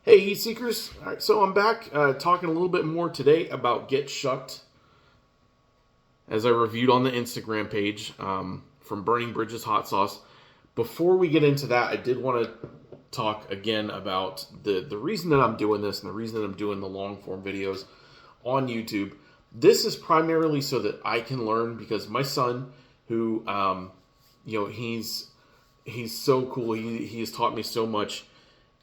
Hey, Heat Seekers. All right, so I'm back talking a little bit more today about Get Shucked, as I reviewed on the Instagram page from Burning Bridges Hot Sauce. Before we get into that, I did want to talk again about the reason that I'm doing this and the reason that I'm doing the long form videos on YouTube. This is primarily so that I can learn because my son, who he's so cool. He has taught me so much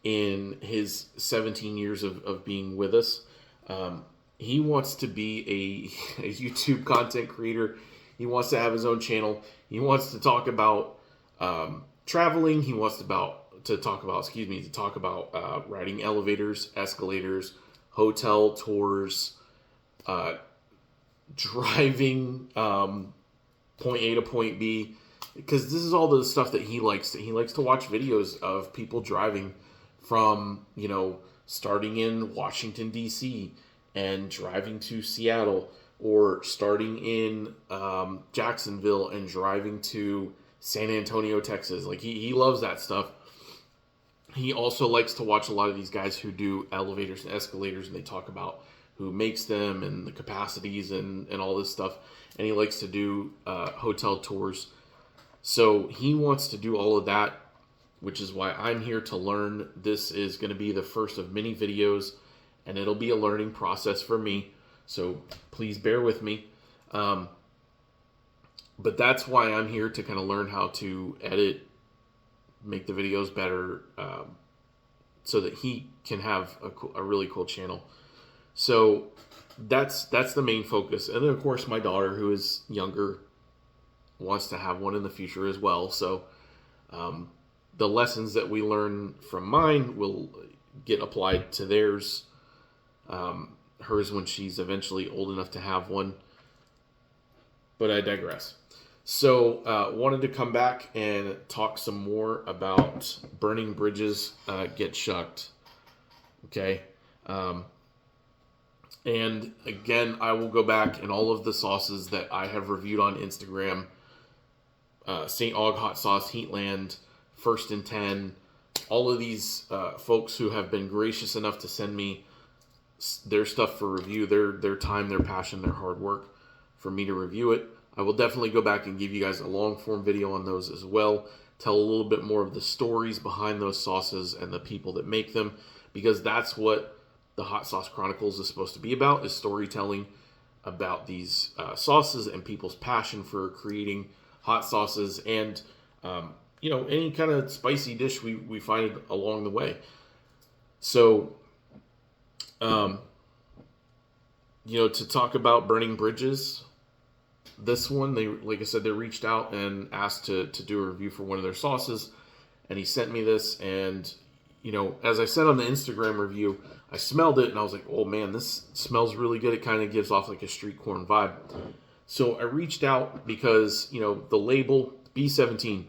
in his 17 years of being with us. He wants to be a YouTube content creator. He wants to have his own channel. He wants to talk about traveling. He wants to talk about riding elevators, escalators, hotel tours, driving point A to point B, because this is all the stuff that he likes. He likes to watch videos of people driving from, starting in Washington, D.C. and driving to Seattle, or starting in Jacksonville and driving to San Antonio, Texas. Like, he loves that stuff. He also likes to watch a lot of these guys who do elevators and escalators, and they talk about who makes them and the capacities and all this stuff. And he likes to do hotel tours. So he wants to do all of that, which is why I'm here to learn. This is going to be the first of many videos, and it'll be a learning process for me. So please bear with me. But that's why I'm here, to kind of learn how to edit, make the videos better, so that he can have a really cool channel. So that's the main focus. And then, of course, my daughter, who is younger, wants to have one in the future as well. So the lessons that we learn from mine will get applied to theirs, hers when she's eventually old enough to have one. But I digress. So wanted to come back and talk some more about Burning Bridges Get Shucked. Okay. And again, I will go back and all of the sauces that I have reviewed on Instagram, St. Aug Hot Sauce, Heatland, First and 10, all of these folks who have been gracious enough to send me their stuff for review, their time, their passion, their hard work for me to review it. I will definitely go back and give you guys a long form video on those as well. Tell a little bit more of the stories behind those sauces and the people that make them, because that's what the Hot Sauce Chronicles is supposed to be about, is storytelling about these sauces and people's passion for creating hot sauces and any kind of spicy dish we find along the way. So to talk about Burning Bridges, this one, they, like I said, they reached out and asked to do a review for one of their sauces, and he sent me this. And as I said on the Instagram review, I smelled it and I was like, oh man, this smells really good. It kind of gives off like a street corn vibe. So I reached out because the label B17,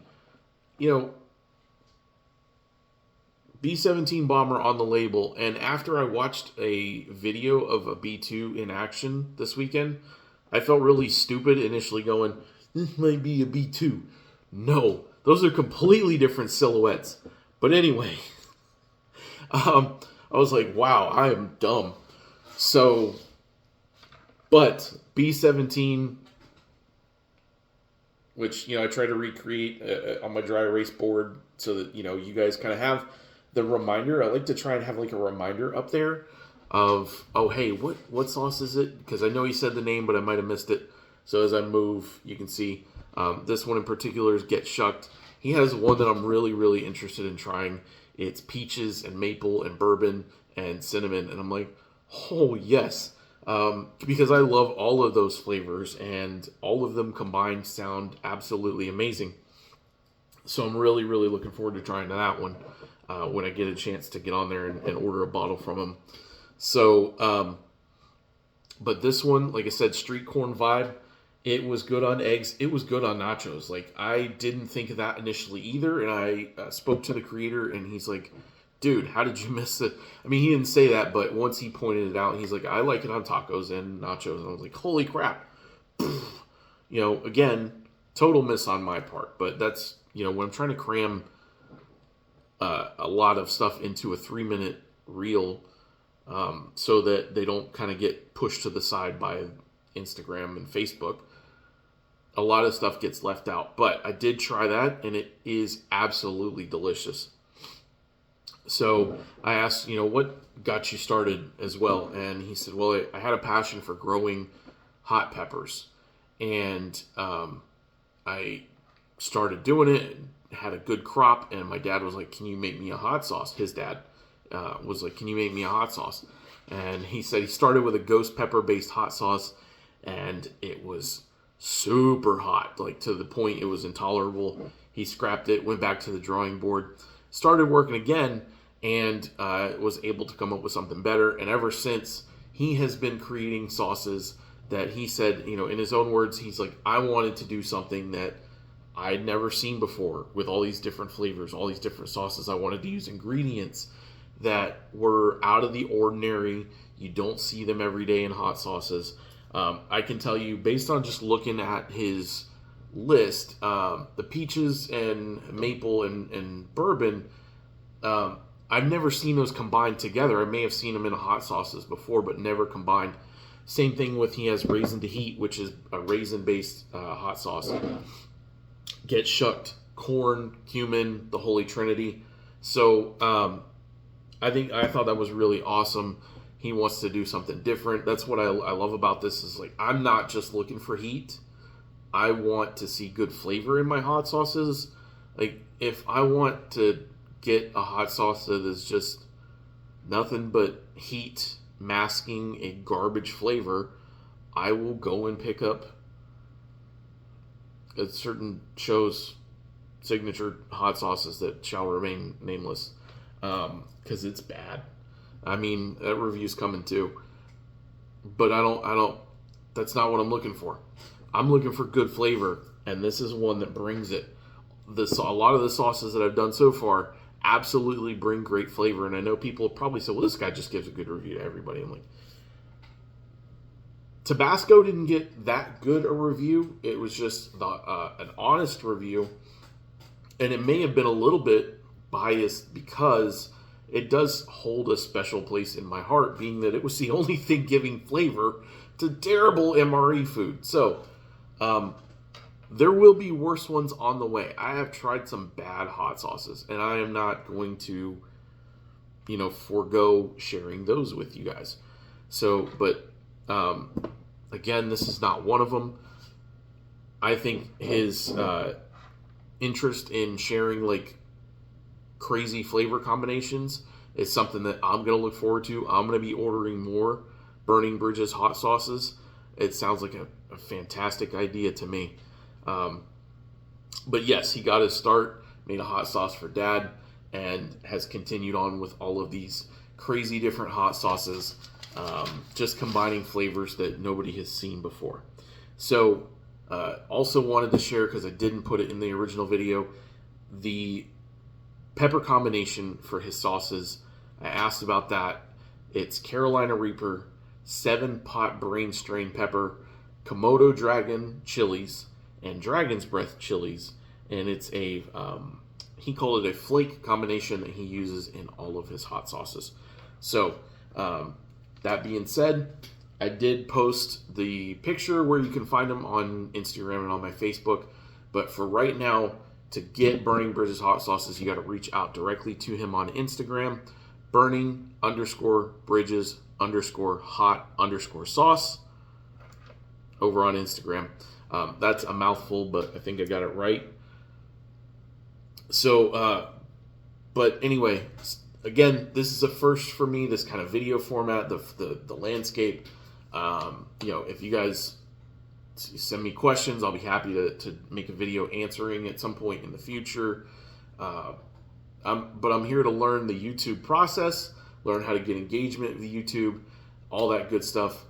B17 bomber on the label. And after I watched a video of a B2 in action this weekend, I felt really stupid initially going, this might be a B2. No, those are completely different silhouettes. But anyway, I was like, wow, I am dumb. So, but B17, which, I try to recreate on my dry erase board so that, you guys kind of have the reminder. I like to try and have like a reminder up there of, oh, hey, what sauce is it? Because I know he said the name, but I might have missed it. So as I move, you can see this one in particular is Get Shucked. He has one that I'm really, really interested in trying. It's peaches and maple and bourbon and cinnamon. And I'm like, oh, yes. Because I love all of those flavors, and all of them combined sound absolutely amazing. So I'm really, really looking forward to trying that one when I get a chance to get on there and order a bottle from him. So, but this one, like I said, street corn vibe. It was good on eggs. It was good on nachos. Like, I didn't think of that initially either. And I spoke to the creator, and he's like, dude, how did you miss it? I mean, he didn't say that, but once he pointed it out, he's like, I like it on tacos and nachos. And I was like, holy crap. Again, total miss on my part. But that's, when I'm trying to cram a lot of stuff into a 3-minute real, so that they don't kind of get pushed to the side by Instagram and Facebook. A lot of stuff gets left out, but I did try that, and it is absolutely delicious. So I asked, what got you started as well? And he said, well, I had a passion for growing hot peppers, and I started doing it, had a good crop, and my dad was like, can you make me a hot sauce? His dad was like, can you make me a hot sauce? And he said he started with a ghost pepper based hot sauce, and it was super hot, like to the point it was intolerable. He scrapped it, went back to the drawing board, started working again, and was able to come up with something better. And ever since, he has been creating sauces that he said, in his own words, he's like, I wanted to do something that I'd never seen before with all these different flavors, all these different sauces. I wanted to use ingredients that were out of the ordinary. You don't see them every day in hot sauces. I can tell you, based on just looking at his list, the peaches and maple and bourbon, I've never seen those combined together. I may have seen them in hot sauces before, but never combined. Same thing with, he has Raisin to Heat, which is a raisin-based hot sauce. Get Shucked, corn, cumin, the Holy Trinity. So I thought that was really awesome. He wants to do something different. That's what I love about this, is like, I'm not just looking for heat. I want to see good flavor in my hot sauces. Like, if I want to get a hot sauce that is just nothing but heat masking a garbage flavor, I will go and pick up a certain show's signature hot sauces that shall remain nameless, because it's bad. I mean, that review's coming too, but I don't. That's not what I'm looking for. I'm looking for good flavor, and this is one that brings it. A lot of the sauces that I've done so far absolutely bring great flavor, and I know people probably say, well, this guy just gives a good review to everybody. I'm like, Tabasco didn't get that good a review. It was just an honest review, and it may have been a little bit biased because it does hold a special place in my heart, being that it was the only thing giving flavor to terrible MRE food. So there will be worse ones on the way. I have tried some bad hot sauces, and I am not going to, forego sharing those with you guys. So, but again, this is not one of them. I think his interest in sharing like crazy flavor combinations is something that I'm going to look forward to. I'm going to be ordering more Burning Bridges hot sauces. It sounds like a fantastic idea to me. But yes, he got his start, made a hot sauce for Dad, and has continued on with all of these crazy different hot sauces, just combining flavors that nobody has seen before. So also wanted to share, because I didn't put it in the original video, the pepper combination for his sauces. I asked about that. It's Carolina Reaper, 7-pot brain strain pepper, Komodo dragon chilies, and Dragon's Breath chilies. And it's he called it a flake combination that he uses in all of his hot sauces. So that being said, I did post the picture where you can find them on Instagram and on my Facebook. But for right now, to get Burning Bridges hot sauces, you got to reach out directly to him on Instagram, burning_bridges_hot_sauce over on Instagram. That's a mouthful, but I think I got it right. So, but anyway, again, this is a first for me, this kind of video format, the landscape. If you guys send me questions, I'll be happy to make a video answering at some point in the future. But I'm here to learn the YouTube process, learn how to get engagement with YouTube, all that good stuff.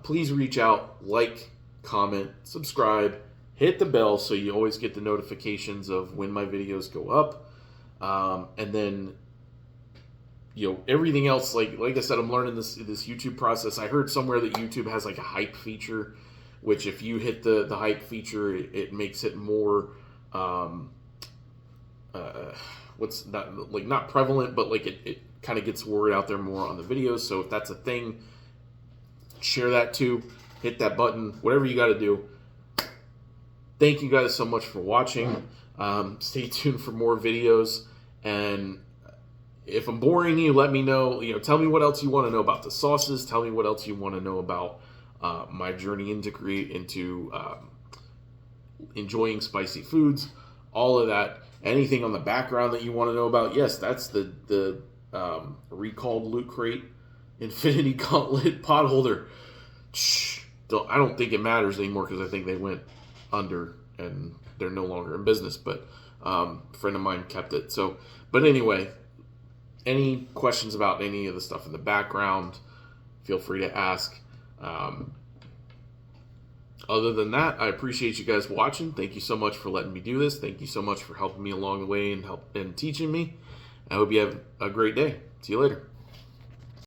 Please reach out, like, comment, subscribe, hit the bell so you always get the notifications of when my videos go up. And then, everything else, like I said, I'm learning this YouTube process. I heard somewhere that YouTube has like a hype feature, which if you hit the hype feature, it makes it more, what's not prevalent, but like it kind of gets word out there more on the videos. So if that's a thing, share that too. Hit that button, whatever you got to do. Thank you guys so much for watching. Stay tuned for more videos. And if I'm boring you, let me know. Tell me what else you want to know about the sauces. Tell me what else you want to know about my journey into enjoying spicy foods. All of that. Anything on the background that you want to know about? Yes, that's the recalled Loot Crate Infinity Gauntlet pot holder. I don't think it matters anymore because I think they went under and they're no longer in business. But a friend of mine kept it. So, but anyway, any questions about any of the stuff in the background, feel free to ask. Other than that, I appreciate you guys watching. Thank you so much for letting me do this. Thank you so much for helping me along the way and teaching me. I hope you have a great day. See you later.